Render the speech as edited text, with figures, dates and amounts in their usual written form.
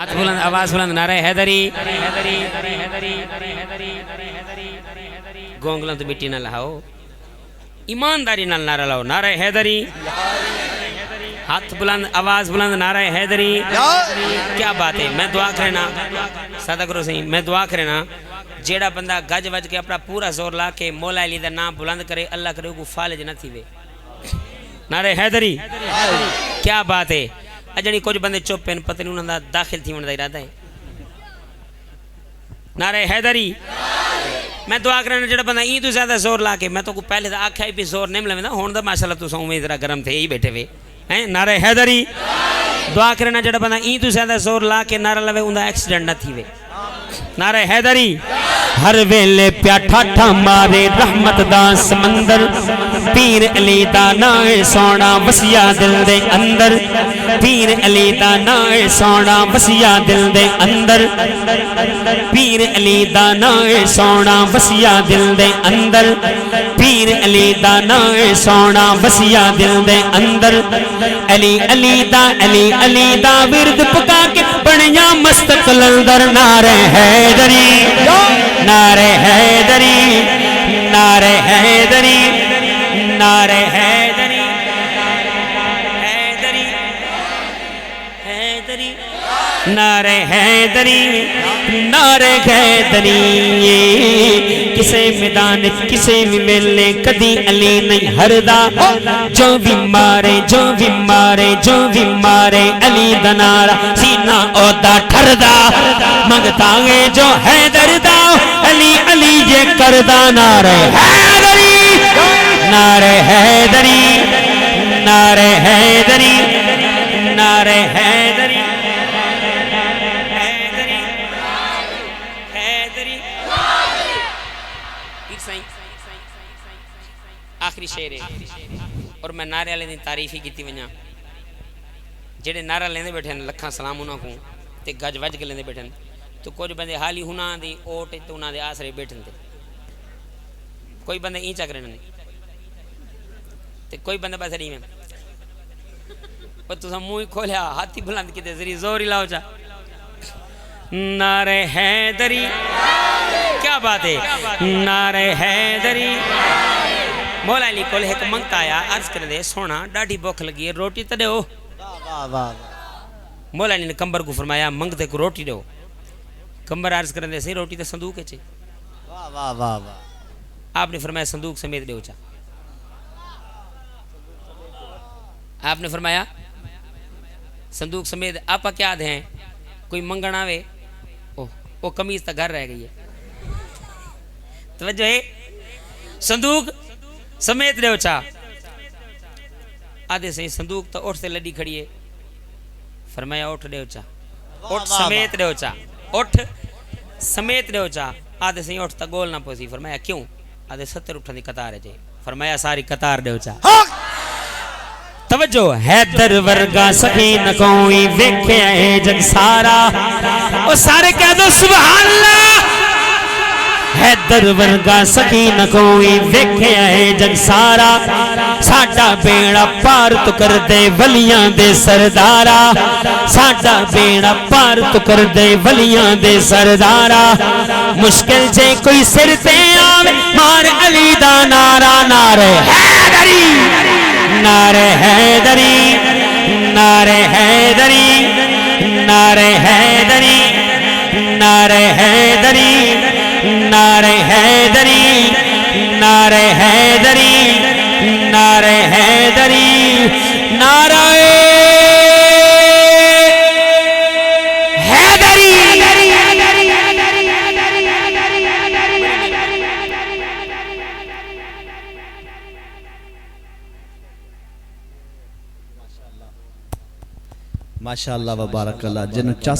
हाथ बुलंद, आवाज बुलंद, नारे हैदरी। गोंगलों तो मिट्टी ना लाओ, ईमानदारी नाल नारा लाओ, नारे हैदरी। हाथ बुलंद, आवाज बुलंद, नारे हैदरी। क्या बात है। मैं दुआ करना सादा करो सही, मैं दुआ करना जेड़ा बंदा गज वज के अपना पूरा जोर ला के मौला अली दा नाम बुलंद करे, अल्लाह करे को फालिज न थीवे। नारे हैदरी। क्या बात है। अजनी कुछ बंदे चुप हैं, पता नहीं उन्होंने दाखिल थी वन दा इरादा है। नारे हैदरी। मैं दुआ करना जेड़ा बंदा ई तो ज्यादा जोर ला के, मैं तो को पहले तो आख्या ही भी जोर नहीं मिलवे ना, हुन दा माशाल्लाह तुसा उम्मीद जरा गरम थे ही बैठे वे हैं। नारे हैदरी। दुआ करना जेड़ा बंदा ई तो ज्यादा जोर ला के नारा लवे उनका एक्सीडेंट न थीवे। नारे हैदरी। हर वेले प्या ठाठा मारे रहमत दा समंदर, पीर अली दा नाम सोना वसिया दिल दे अंदर, पीर अली दा नाम सोना वसिया दिल दे अंदर, पीर अली दा नाम सोना वसिया दिल दे अंदर, पीर अली दा नाम सोना वसिया दिल दे अंदर। अली अली दा विरद पका के बनिया मस्त कलंदर। नारे हैदरी, नारे हैदरी, नारे हैदरी, नारे हैदरी, हैदरी, हैदरी, नारे हैदरी, नारे हैदरी। किसे मैदान किसे भी मेले कदी अली नहीं हरदा, जो भी मारे जो भी मारे जो भी मारे अली दा नारा सीना ओदा ठरदा। मंगता है जो हैदर दा अली अली ये करदा। नारे हैदरी, नारे हैदरी, नारे हैदरी, नारे हैदरी, हैदरी, हैदरी। आखिरी शेर है और मैं नारे वाले की तारीफ ही की वजा। जेडे नारा लेंदे बैठे लखा सलाम उन्होंने को ते गज वज के लेंदे बैठे, तो कुछ बंदे हाली हुना दी ओट तो उन्होंने आसरे बैठन थे। कोई बंदे ई चक रहे ते कोई बंदा बस नहीं में और तुसा मुंह खोलिया हाथी बुलंद किते जरी जोर ही लाओ चा। नारे हैदरी। क्या बात है। नारे हैदरी। मौला अली कोल एक मंगता आया, अर्ज कर दे सोना डाढ़ी भुख लगी है, रोटी तो दो। मौला अली ने कंबर को फरमाया मंगते को रोटी दो। कंबर अर्ज कर दे सही रोटी तो संदूक है। आपने फरमाया संदूक समेत दो चा। आपने फरमाया संदूक समेत। आप क्या दें कोई मंगण आवे ओ कमीज तो घर रह गई है। तवज्जो है। संदूक समेत दो चा। आधे सही संदूक तो उठ से लड़ी खड़ी है। फरमाया उठ दो चा, उठ समेत दो चा, उठ समेत दो चा। आधे सही उठ तो गोल ना पोसी। फरमाया क्यों? आधे 70 उठन की कतार है जे। फरमाया सारी कतार दो चा। तवज्जो। हैदर वर्गा सखी न कोई वेख्या है जग सारा, ओ सारे कह दो सुभान अल्लाह। हैदर वर्गा सखी न कोई वेख्या है जग सारा, साडा बेड़ा पार तो कर दे वलियां दे सरदारा, साडा बेड़ा पार तो कर दे वलियां दे सरदारा। मुश्किल जे कोई सिर ते आवे मार अली दा नारा। नारे हैदरी, नारे हैदरी, नारे हैदरी, नारे हैदरी, नारे हैदरी, नारे हैदरी, नारे हैदरी, नारे हैदरी, नारे हैदरी। माशाअल्लाह व बारकल्लाह। जिन चा